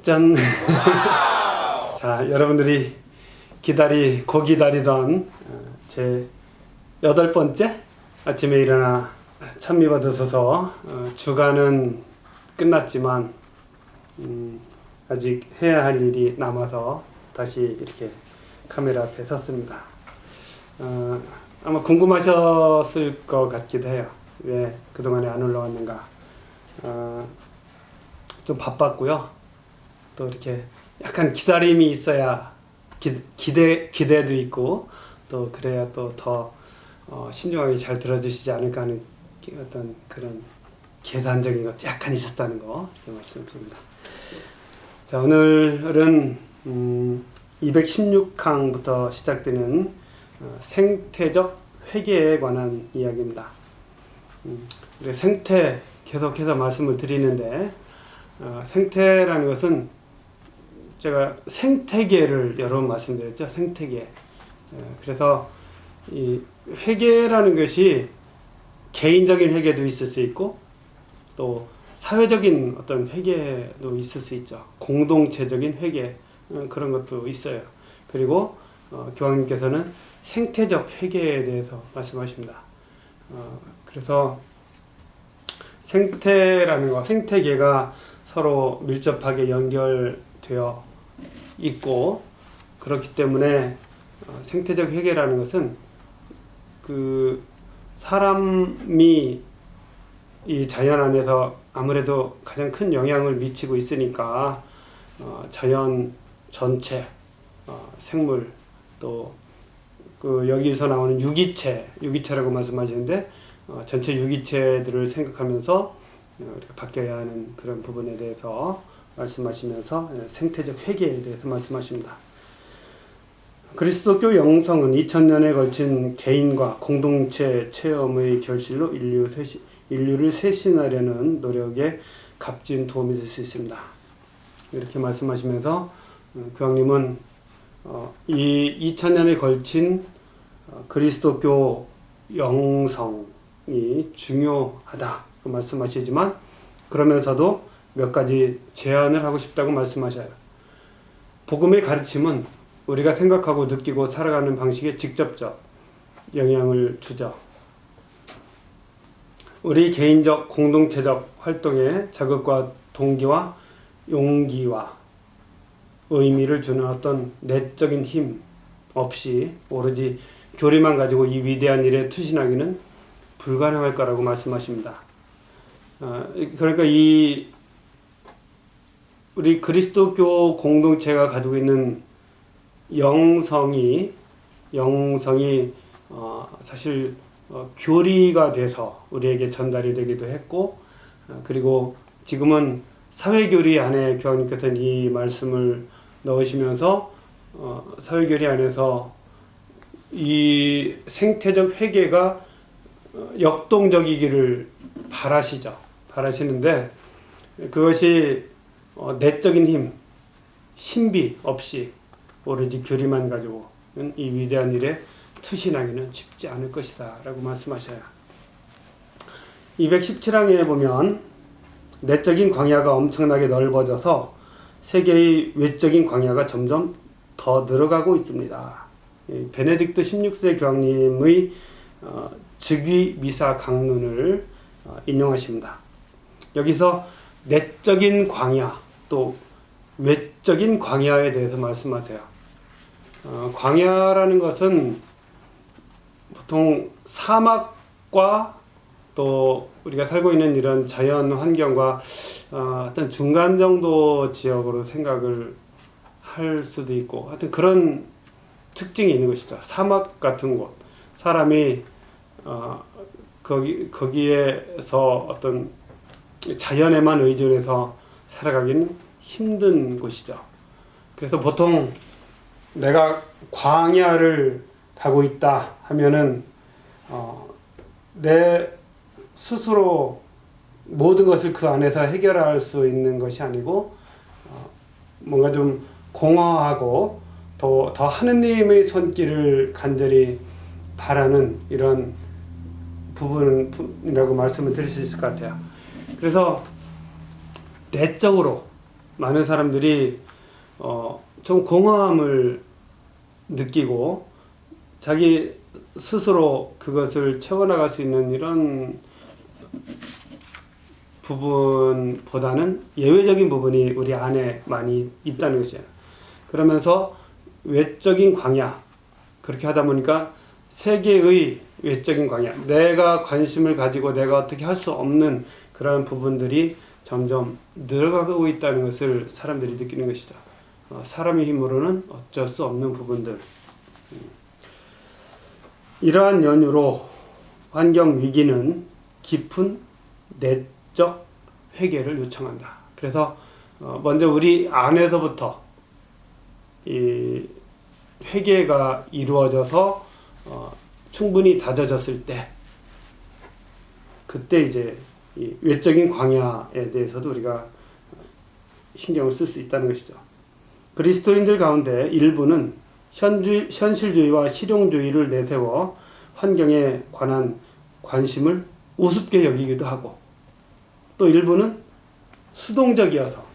짠! 자, 여러분들이 기다리던 제 8번째 아침에 일어나 찬미받으셔서 주간은 끝났지만 아직 해야 할 일이 남아서 다시 이렇게 카메라 앞에 섰습니다. 아마 궁금하셨을 것 같기도 해요. 왜 그동안에 안 올라왔는가. 좀 바빴고요. 또 이렇게 약간 기다림이 있어야 기대도 있고 또 그래야 또 더 신중하게 잘 들어주시지 않을까 하는 어떤 그런 계산적인 것 약간 있었다는 거 말씀드립니다. 자, 오늘은 216항부터 시작되는 생태적 회개에 관한 이야기입니다. 생태 계속해서 말씀을 드리는데 생태라는 것은 제가 생태계를 여러 번 말씀드렸죠. 생태계. 그래서 이 회계라는 것이 개인적인 회계도 있을 수 있고 또 사회적인 어떤 회계도 있을 수 있죠. 공동체적인 회계 그런 것도 있어요. 그리고 교황님께서는 생태적 회계에 대해서 말씀하십니다. 그래서 생태라는 것, 생태계가 서로 밀접하게 연결되어 있고 그렇기 때문에 생태적 회계라는 것은 그 사람이 이 자연 안에서 아무래도 가장 큰 영향을 미치고 있으니까 자연 전체 생물 또 그 여기서 나오는 유기체라고 말씀하시는데 전체 유기체들을 생각하면서 이렇게 바뀌어야 하는 그런 부분에 대해서 말씀하시면서 생태적 회계에 대해서 말씀하십니다. 그리스도교 영성은 2000년에 걸친 개인과 공동체 체험의 결실로 인류를 쇄신하려는 노력에 값진 도움이 될 수 있습니다. 이렇게 말씀하시면서 교황님은 이 2000년에 걸친 그리스도교 영성이 중요하다 말씀하시지만 그러면서도 몇 가지 제안을 하고 싶다고 말씀하셔요. 복음의 가르침은 우리가 생각하고 느끼고 살아가는 방식에 직접적 영향을 주죠. 우리 개인적 공동체적 활동에 자극과 동기와 용기와 의미를 주는 어떤 내적인 힘 없이 오로지 교리만 가지고 이 위대한 일에 투신하기는 불가능할 거라고 말씀하십니다. 그러니까 우리 그리스도교 공동체가 가지고 있는 영성이 사실 교리가 돼서 우리에게 전달이 되기도 했고 그리고 지금은 사회교리 안에 교황님께서는 이 말씀을 넣으시면서 사회교리 안에서 이 생태적 회계가 역동적이기를 바라시는데 그것이 내적인 힘, 신비 없이 오로지 교리만 가지고 이 위대한 일에 투신하기는 쉽지 않을 것이다 라고 말씀하셔요. 217항에 보면 내적인 광야가 엄청나게 넓어져서 세계의 외적인 광야가 점점 더 늘어가고 있습니다. 베네딕토 16세 교황님의 즉위 미사 강론을 인용하십니다. 여기서 내적인 광야 또 외적인 광야에 대해서 말씀하세요. 광야라는 것은 보통 사막과 또 우리가 살고 있는 이런 자연 환경과 어떤 중간 정도 지역으로 생각을 할 수도 있고 하여튼 그런 특징이 있는 것이죠. 사막 같은 곳 사람이 거기에서 어떤 자연에만 의존해서 살아가기는 힘든 곳이죠. 그래서 보통 내가 광야를 가고 있다 하면은 내 스스로 모든 것을 그 안에서 해결할 수 있는 것이 아니고 뭔가 좀 공허하고 더 하느님의 손길을 간절히 바라는 이런 부분이라고 말씀을 드릴 수 있을 것 같아요. 그래서 내적으로 많은 사람들이 좀 공허함을 느끼고 자기 스스로 그것을 채워나갈 수 있는 이런 부분보다는 예외적인 부분이 우리 안에 많이 있다는 것이에요. 그러면서 외적인 광야, 그렇게 하다 보니까 세계의 외적인 광야, 내가 관심을 가지고 내가 어떻게 할 수 없는 그런 부분들이 점점 늘어가고 있다는 것을 사람들이 느끼는 것이죠. 사람의 힘으로는 어쩔 수 없는 부분들. 이러한 연유로 환경 위기는 깊은 내적 회개를 요청한다. 그래서 먼저 우리 안에서부터 이 회개가 이루어져서 충분히 다져졌을 때, 그때 이제 이 외적인 광야에 대해서도 우리가 신경을 쓸 수 있다는 것이죠. 그리스도인들 가운데 일부는 현실주의와 실용주의를 내세워 환경에 관한 관심을 우습게 여기기도 하고, 또 일부는 수동적이어서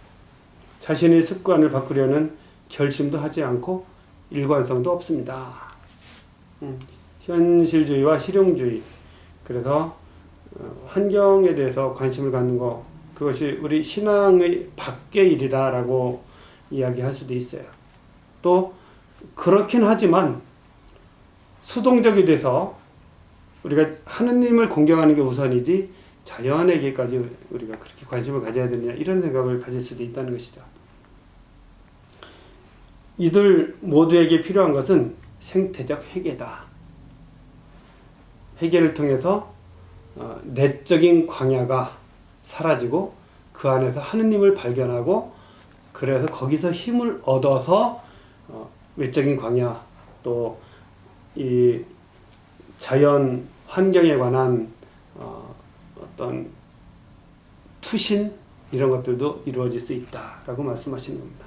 자신의 습관을 바꾸려는 결심도 하지 않고 일관성도 없습니다. 현실주의와 실용주의, 그래서 환경에 대해서 관심을 갖는 것, 그것이 우리 신앙의 밖의 일이다라고 이야기할 수도 있어요. 또 그렇긴 하지만 수동적이 돼서 우리가 하느님을 공경하는 게 우선이지 자연에게까지 우리가 그렇게 관심을 가져야 되느냐, 이런 생각을 가질 수도 있다는 것이죠. 이들 모두에게 필요한 것은 생태적 회개다. 회개를 통해서 내적인 광야가 사라지고 그 안에서 하느님을 발견하고, 그래서 거기서 힘을 얻어서 외적인 광야, 또 이 자연 환경에 관한 어떤 투신, 이런 것들도 이루어질 수 있다라고 말씀하시는 겁니다.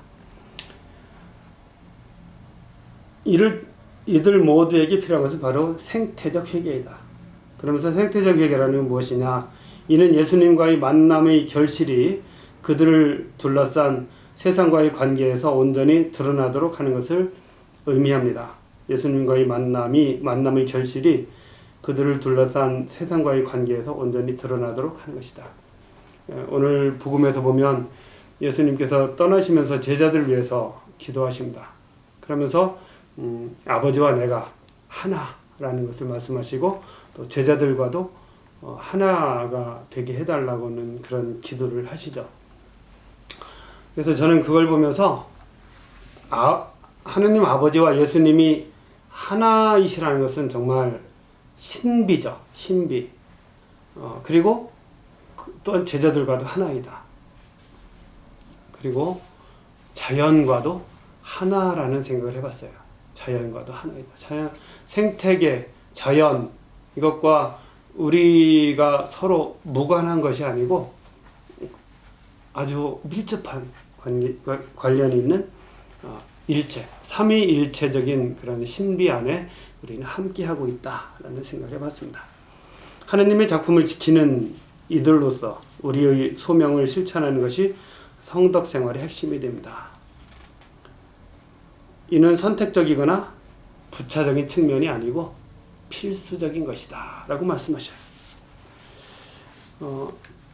이들 모두에게 필요한 것은 바로 생태적 회개이다. 그러면서 생태적 회개라는 건 무엇이냐? 이는 예수님과의 만남의 결실이 그들을 둘러싼 세상과의 관계에서 온전히 드러나도록 하는 것을 의미합니다. 예수님과의 만남의 결실이 그들을 둘러싼 세상과의 관계에서 온전히 드러나도록 하는 것이다. 오늘 복음에서 보면 예수님께서 떠나시면서 제자들을 위해서 기도하십니다. 그러면서 아버지와 내가 하나라는 것을 말씀하시고, 또 제자들과도 하나가 되게 해달라고는 그런 기도를 하시죠. 그래서 저는 그걸 보면서 하느님 아버지와 예수님이 하나이시라는 것은 정말 신비죠. 신비. 그리고 또한 제자들과도 하나이다. 그리고 자연과도 하나라는 생각을 해봤어요. 자연과도 하나이다. 자연, 생태계, 자연, 이것과 우리가 서로 무관한 것이 아니고 아주 밀접한 관련이 있는 일체, 삼위일체적인 그런 신비 안에 우리는 함께하고 있다라는 생각을 해봤습니다. 하느님의 작품을 지키는 이들로서 우리의 소명을 실천하는 것이 성덕 생활의 핵심이 됩니다. 이는 선택적이거나 부차적인 측면이 아니고 필수적인 것이다 라고 말씀하셔요.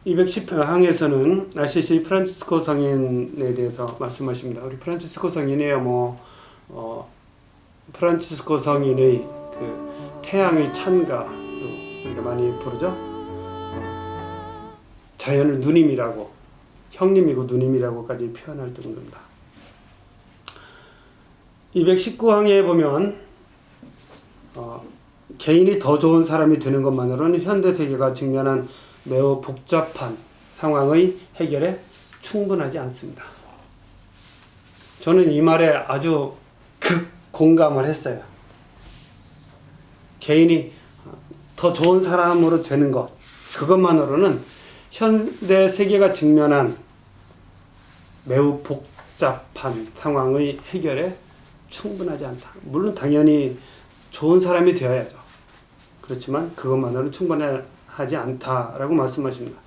210항에서는 아시시 프란치스코 성인에 대해서 말씀하십니다. 우리 프란치스코 성인이 프란치스코 성인의 그 태양의 찬가도 우리가 많이 부르죠. 자연을 누님이라고, 형님이고 누님이라고까지 표현할 정도입니다. 219항에 보면 개인이 더 좋은 사람이 되는 것만으로는 현대 세계가 직면한 매우 복잡한 상황의 해결에 충분하지 않습니다. 저는 이 말에 아주 공감을 했어요. 개인이 더 좋은 사람으로 되는 것, 그것만으로는 현대 세계가 직면한 매우 복잡한 상황의 해결에 충분하지 않다. 물론 당연히 좋은 사람이 되어야죠. 그렇지만 그것만으로는 충분하지 않다라고 말씀하십니다.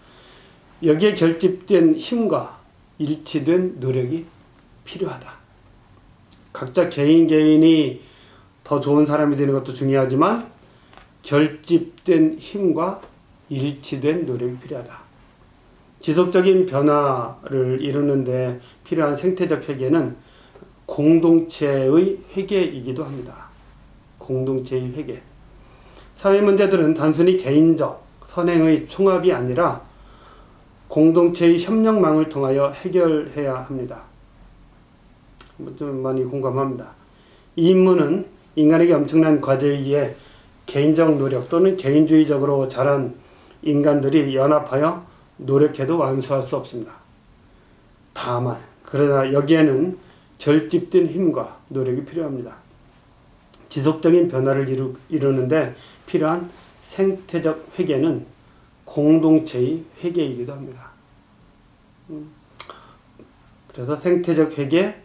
여기에 결집된 힘과 일치된 노력이 필요하다. 각자 개인이 더 좋은 사람이 되는 것도 중요하지만 결집된 힘과 일치된 노력이 필요하다. 지속적인 변화를 이루는데 필요한 생태적 회계는 공동체의 회계이기도 합니다. 공동체의 회계. 사회 문제들은 단순히 개인적 선행의 총합이 아니라 공동체의 협력망을 통하여 해결해야 합니다. 좀 많이 공감합니다. 이 임무는 인간에게 엄청난 과제이기에 개인적 노력 또는 개인주의적으로 자란 인간들이 연합하여 노력해도 완수할 수 없습니다. 다만 그러나 여기에는 결집된 힘과 노력이 필요합니다. 지속적인 변화를 이루는데 필요한 생태적 회계는 공동체의 회계이기도 합니다. 그래서 생태적 회계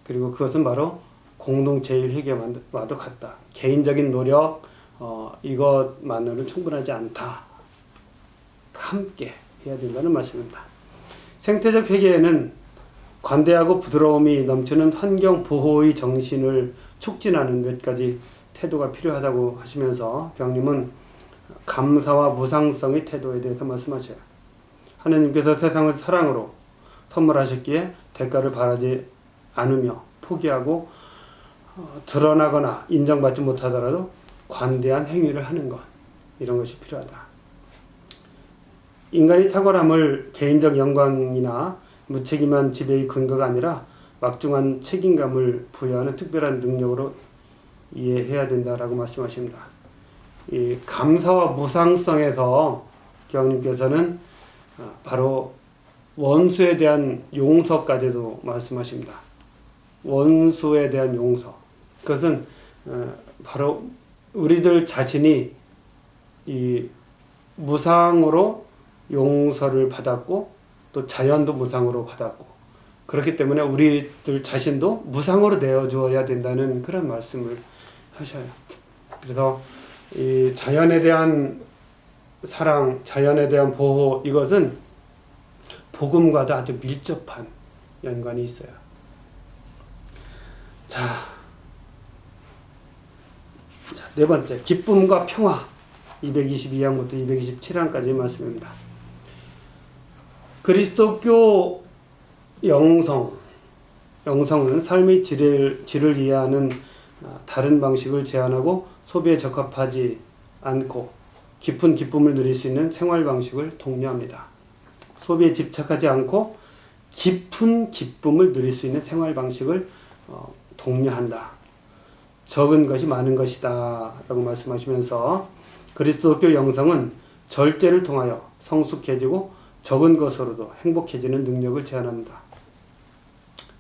그리고 그것은 바로 공동체의 회계와도 같다. 개인적인 노력 이것만으로는 충분하지 않다. 함께 해야 된다는 말씀입니다. 생태적 회계에는 관대하고 부드러움이 넘치는 환경 보호의 정신을 촉진하는 몇 가지 태도가 필요하다고 하시면서 병님은 감사와 무상성의 태도에 대해서 말씀하셔요. 하나님께서 세상을 사랑으로 선물하셨기에 대가를 바라지 않으며 포기하고 드러나거나 인정받지 못하더라도 관대한 행위를 하는 것, 이런 것이 필요하다. 인간이 탁월함을 개인적 영광이나 무책임한 지배의 근거가 아니라 막중한 책임감을 부여하는 특별한 능력으로 이해해야 된다라고 말씀하십니다. 이 감사와 무상성에서 교황님께서는 바로 원수에 대한 용서까지도 말씀하십니다. 원수에 대한 용서. 그것은 바로 우리들 자신이 이 무상으로 용서를 받았고 또 자연도 무상으로 받았고 그렇기 때문에 우리들 자신도 무상으로 내어주어야 된다는 그런 말씀을 하셔요. 그래서 이 자연에 대한 사랑, 자연에 대한 보호 이것은 복음과도 아주 밀접한 연관이 있어요. 자, 네 번째, 기쁨과 평화 222항부터 227항까지 말씀입니다. 그리스도교 영성은 삶의 질을 이해하는 다른 방식을 제한하고 소비에 적합하지 않고 깊은 기쁨을 누릴 수 있는 생활 방식을 독려합니다. 소비에 집착하지 않고 깊은 기쁨을 누릴 수 있는 생활 방식을 독려한다. 적은 것이 많은 것이다 라고 말씀하시면서 그리스도교 영성은 절제를 통하여 성숙해지고 적은 것으로도 행복해지는 능력을 제안합니다.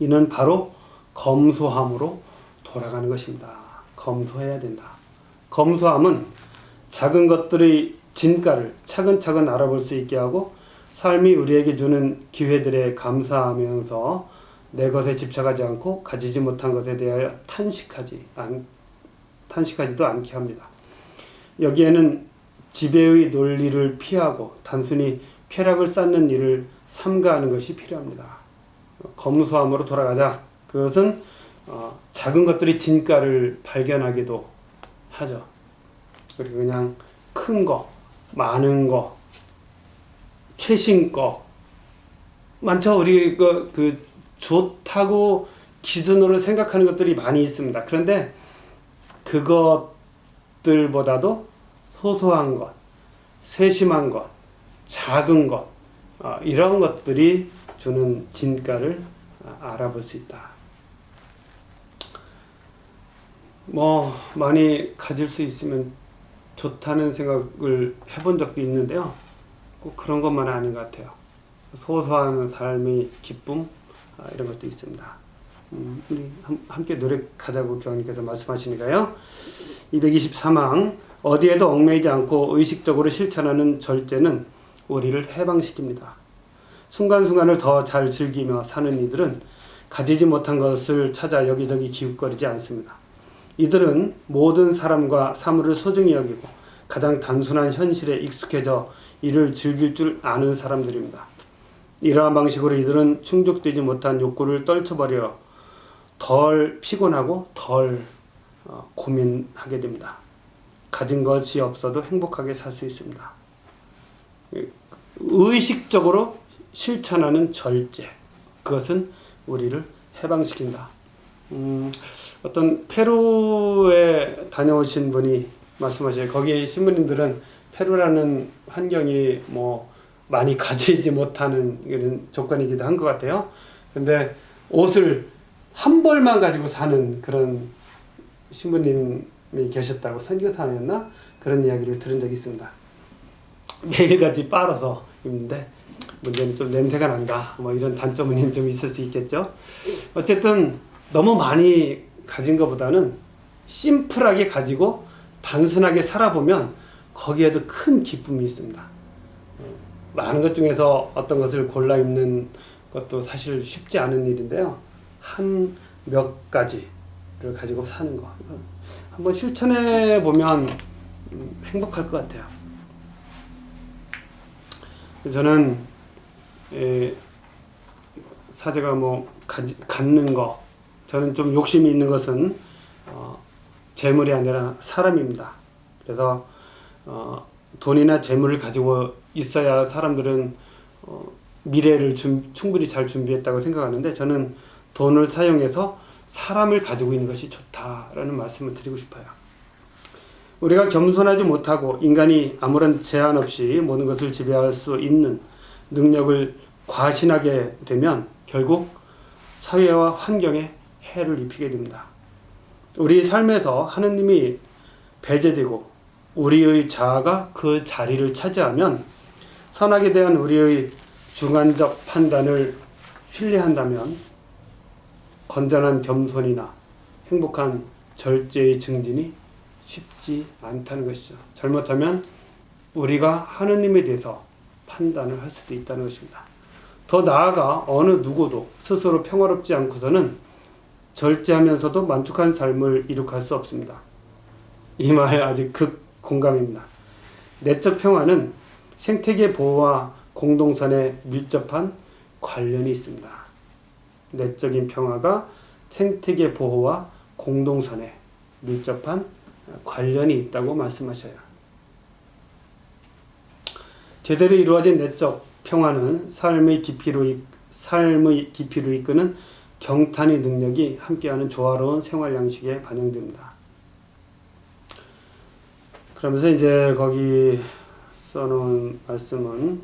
이는 바로 검소함으로 돌아가는 것입니다. 검소해야 된다. 검소함은 작은 것들의 진가를 차근차근 알아볼 수 있게 하고 삶이 우리에게 주는 기회들에 감사하면서 내 것에 집착하지 않고 가지지 못한 것에 대하여 탄식하지도 않게 합니다. 여기에는 지배의 논리를 피하고 단순히 쾌락을 쌓는 일을 삼가하는 것이 필요합니다. 검소함으로 돌아가자. 그것은 작은 것들의 진가를 발견하기도 하죠. 그리고 그냥 큰 거, 많은 거, 최신 거 많죠. 우리 그 좋다고 기준으로 생각하는 것들이 많이 있습니다. 그런데 그것들보다도 소소한 것, 세심한 것, 작은 것 이런 것들이 주는 진가를 알아볼 수 있다. 많이 가질 수 있으면 좋다는 생각을 해본 적도 있는데요. 꼭 그런 것만은 아닌 것 같아요. 소소한 삶의 기쁨 이런 것도 있습니다. 우리 함께 노력하자고 교황님께서 말씀하시니까요. 223항 어디에도 얽매이지 않고 의식적으로 실천하는 절제는 우리를 해방시킵니다. 순간순간을 더 잘 즐기며 사는 이들은 가지지 못한 것을 찾아 여기저기 기웃거리지 않습니다. 이들은 모든 사람과 사물을 소중히 여기고 가장 단순한 현실에 익숙해져 이를 즐길 줄 아는 사람들입니다. 이러한 방식으로 이들은 충족되지 못한 욕구를 떨쳐버려 덜 피곤하고 덜 고민하게 됩니다. 가진 것이 없어도 행복하게 살 수 있습니다. 의식적으로 실천하는 절제, 그것은 우리를 해방시킨다. 어떤 페루에 다녀오신 분이 말씀하셔요. 거기 신부님들은 페루라는 환경이 뭐 많이 가지지 못하는 이런 조건이기도 한 것 같아요. 근데 옷을 한 벌만 가지고 사는 그런 신부님이 계셨다고, 선교사였나? 그런 이야기를 들은 적이 있습니다. 매일같이 빨아서 입는데 문제는 좀 냄새가 난다, 뭐 이런 단점은 좀 있을 수 있겠죠. 어쨌든 너무 많이 가진 것보다는 심플하게 가지고 단순하게 살아보면 거기에도 큰 기쁨이 있습니다. 많은 것 중에서 어떤 것을 골라 입는 것도 사실 쉽지 않은 일인데요. 한 몇 가지를 가지고 사는 거, 한번 실천해 보면 행복할 것 같아요. 저는 사제가 뭐 갖는 거, 저는 좀 욕심이 있는 것은 재물이 아니라 사람입니다. 그래서 돈이나 재물을 가지고 있어야 사람들은 미래를 충분히 잘 준비했다고 생각하는데, 저는 돈을 사용해서 사람을 가지고 있는 것이 좋다라는 말씀을 드리고 싶어요. 우리가 겸손하지 못하고 인간이 아무런 제한 없이 모든 것을 지배할 수 있는 능력을 과신하게 되면 결국 사회와 환경에 해를 입히게 됩니다. 우리 삶에서 하느님이 배제되고 우리의 자아가 그 자리를 차지하면, 선악에 대한 우리의 주관적 판단을 신뢰한다면 건전한 겸손이나 행복한 절제의 증진이 쉽지 않다는 것이죠. 잘못하면 우리가 하느님에 대해서 판단을 할 수도 있다는 것입니다. 더 나아가 어느 누구도 스스로 평화롭지 않고서는 절제하면서도 만족한 삶을 이룩할 수 없습니다. 이 말 아주 극공감입니다. 내적 평화는 생태계 보호와 공동선에 밀접한 관련이 있습니다. 내적인 평화가 생태계 보호와 공동선에 밀접한 관련이 있다고 말씀하셔요. 제대로 이루어진 내적 평화는 삶의 깊이로 이끄는 경탄의 능력이 함께하는 조화로운 생활 양식에 반영됩니다. 그러면서 이제 거기 써놓은 말씀은,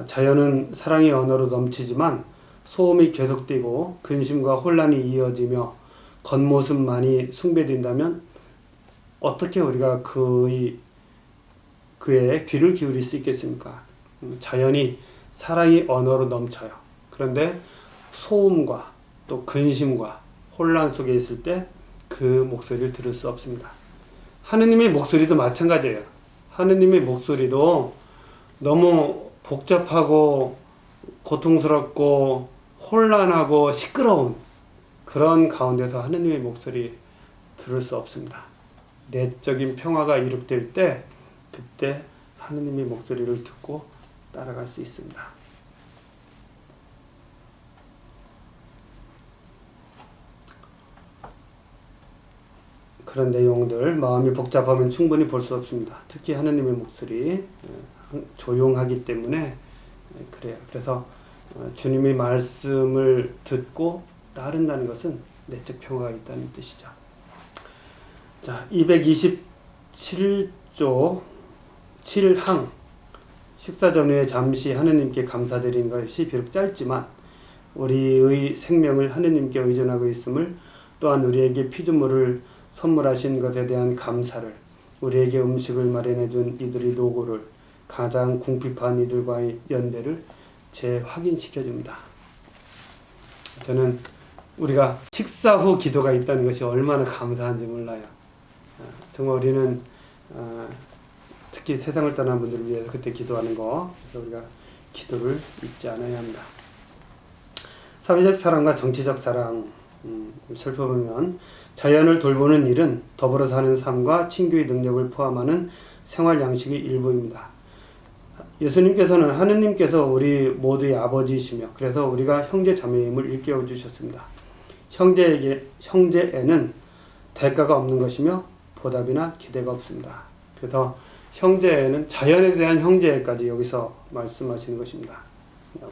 자연은 사랑의 언어로 넘치지만 소음이 계속되고 근심과 혼란이 이어지며 겉모습만이 숭배된다면 어떻게 우리가 그의 귀를 기울일 수 있겠습니까? 자연이 사랑의 언어로 넘쳐요. 그런데 소음과 또 근심과 혼란 속에 있을 때 그 목소리를 들을 수 없습니다. 하느님의 목소리도 마찬가지예요. 하느님의 목소리도 너무 복잡하고 고통스럽고 혼란하고 시끄러운 그런 가운데서 하느님의 목소리 들을 수 없습니다. 내적인 평화가 이룩될 때, 그때 하느님의 목소리를 듣고 따라갈 수 있습니다. 그런 내용들, 마음이 복잡하면 충분히 볼 수 없습니다. 특히 하느님의 목소리, 조용하기 때문에 그래요. 그래서 주님의 말씀을 듣고 따른다는 것은 내적 평화가 있다는 뜻이죠. 자, 227조 7항, 식사 전후에 잠시 하느님께 감사드리는 것이 비록 짧지만 우리의 생명을 하느님께 의존하고 있음을, 또한 우리에게 피조물을 선물하신 것에 대한 감사를, 우리에게 음식을 마련해 준 이들의 노고를, 가장 궁핍한 이들과의 연대를 재확인시켜 줍니다. 저는 우리가 식사 후 기도가 있다는 것이 얼마나 감사한지 몰라요. 정말 우리는 특히 세상을 떠난 분들을 위해서 그때 기도하는 거, 그래서 우리가 기도를 잊지 않아야 합니다. 사회적 사랑과 정치적 사랑 살펴보면, 자연을 돌보는 일은 더불어 사는 삶과 친교의 능력을 포함하는 생활 양식의 일부입니다. 예수님께서는 하느님께서 우리 모두의 아버지이시며 그래서 우리가 형제 자매임을 일깨워 주셨습니다. 형제에는 대가가 없는 것이며 보답이나 기대가 없습니다. 그래서 형제에는 자연에 대한 형제까지 여기서 말씀하시는 것입니다.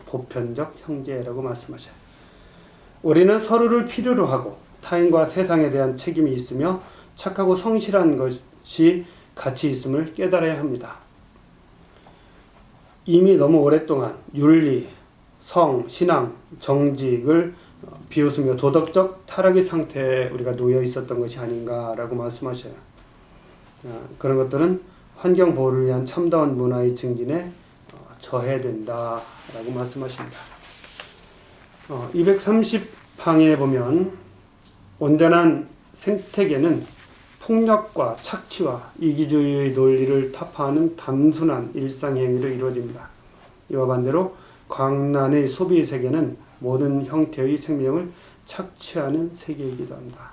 보편적 형제라고 말씀하셔요. 우리는 서로를 필요로 하고 타인과 세상에 대한 책임이 있으며 착하고 성실한 것이 가치 있음을 깨달아야 합니다. 이미 너무 오랫동안 윤리, 성, 신앙, 정직을 비웃으며 도덕적 타락의 상태에 우리가 놓여 있었던 것이 아닌가라고 말씀하셔요. 그런 것들은 환경 보호를 위한 참다운 문화의 증진에 저해된다라고 말씀하십니다. 230항에 보면 온전한 생태계는 폭력과 착취와 이기주의의 논리를 타파하는 단순한 일상행위로 이루어집니다. 이와 반대로 광란의 소비 세계는 모든 형태의 생명을 착취하는 세계이기도 합니다.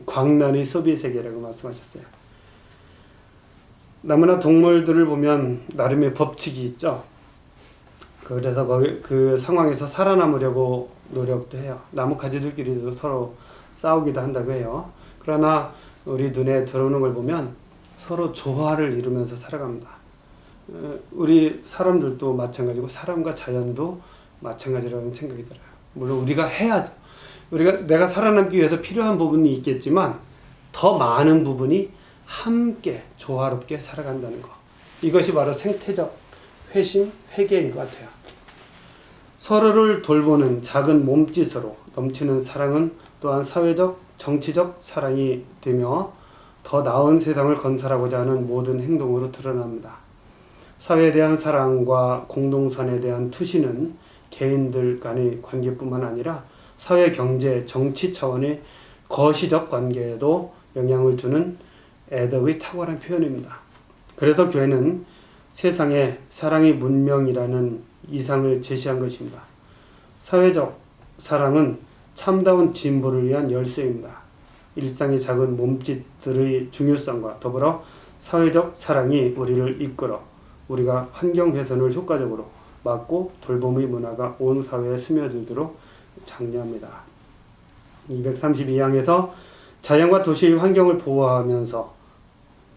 광란의 소비 세계라고 말씀하셨어요. 나무나 동물들을 보면 나름의 법칙이 있죠. 그래서 그 상황에서 살아남으려고 노력도 해요. 나무 가지들끼리도 서로 싸우기도 한다고 해요. 그러나 우리 눈에 들어오는 걸 보면 서로 조화를 이루면서 살아갑니다. 우리 사람들도 마찬가지고 사람과 자연도 마찬가지라는 생각이 들어요. 물론 우리가 해야 내가 살아남기 위해서 필요한 부분이 있겠지만 더 많은 부분이 함께 조화롭게 살아간다는 것. 이것이 바로 생태적 회심, 회개인 것 같아요. 서로를 돌보는 작은 몸짓으로 넘치는 사랑은 또한 사회적, 정치적 사랑이 되며 더 나은 세상을 건설하고자 하는 모든 행동으로 드러납니다. 사회에 대한 사랑과 공동선에 대한 투시는 개인들 간의 관계뿐만 아니라 사회, 경제, 정치 차원의 거시적 관계에도 영향을 주는 애덕의 탁월한 표현입니다. 그래서 교회는 세상에 사랑의 문명이라는 이상을 제시한 것입니다. 사회적 사랑은 참다운 진보를 위한 열쇠입니다. 일상의 작은 몸짓들의 중요성과 더불어 사회적 사랑이 우리를 이끌어 우리가 환경 훼손을 효과적으로 막고 돌봄의 문화가 온 사회에 스며들도록 장려합니다. 232항에서 자연과 도시의 환경을 보호하면서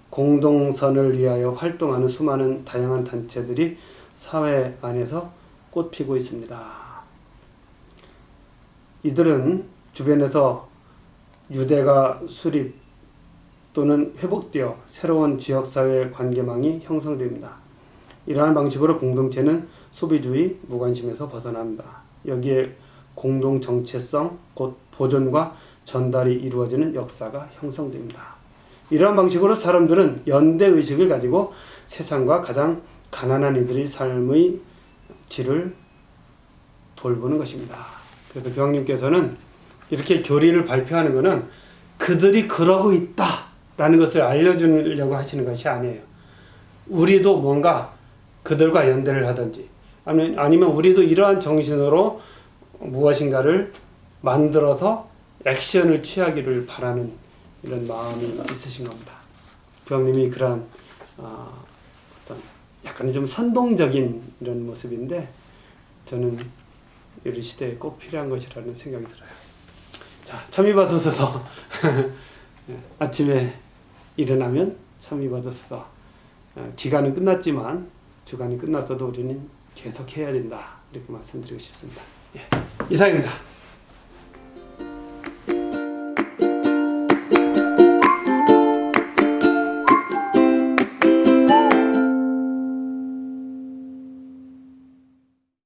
공동선을 위하여 활동하는 수많은 다양한 단체들이 사회 안에서 꽃피고 있습니다. 이들은 주변에서 유대가 수립 또는 회복되어 새로운 지역사회 관계망이 형성됩니다. 이러한 방식으로 공동체는 소비주의, 무관심에서 벗어납니다. 여기에 공동정체성, 곧 보존과 전달이 이루어지는 역사가 형성됩니다. 이러한 방식으로 사람들은 연대의식을 가지고 세상과 가장 가난한 이들의 삶의 질을 돌보는 것입니다. 그래서 교황님께서는 이렇게 교리를 발표하는 것은 그들이 그러고 있다라는 것을 알려주려고 하시는 것이 아니에요. 우리도 뭔가 그들과 연대를 하든지 아니면 우리도 이러한 정신으로 무엇인가를 만들어서 액션을 취하기를 바라는 이런 마음이 있으신 겁니다. 교황님이 그런 어떤 약간 좀 선동적인 이런 모습인데 저는 우리 시대에 꼭 필요한 것이라는 생각이 들어요. 자, 참여받으셔서 아침에 일어나면 참여받으셔서 기간은 끝났지만 주간이 끝났어도 우리는 계속 해야 된다 이렇게 말씀드리고 싶습니다. 예, 이상입니다.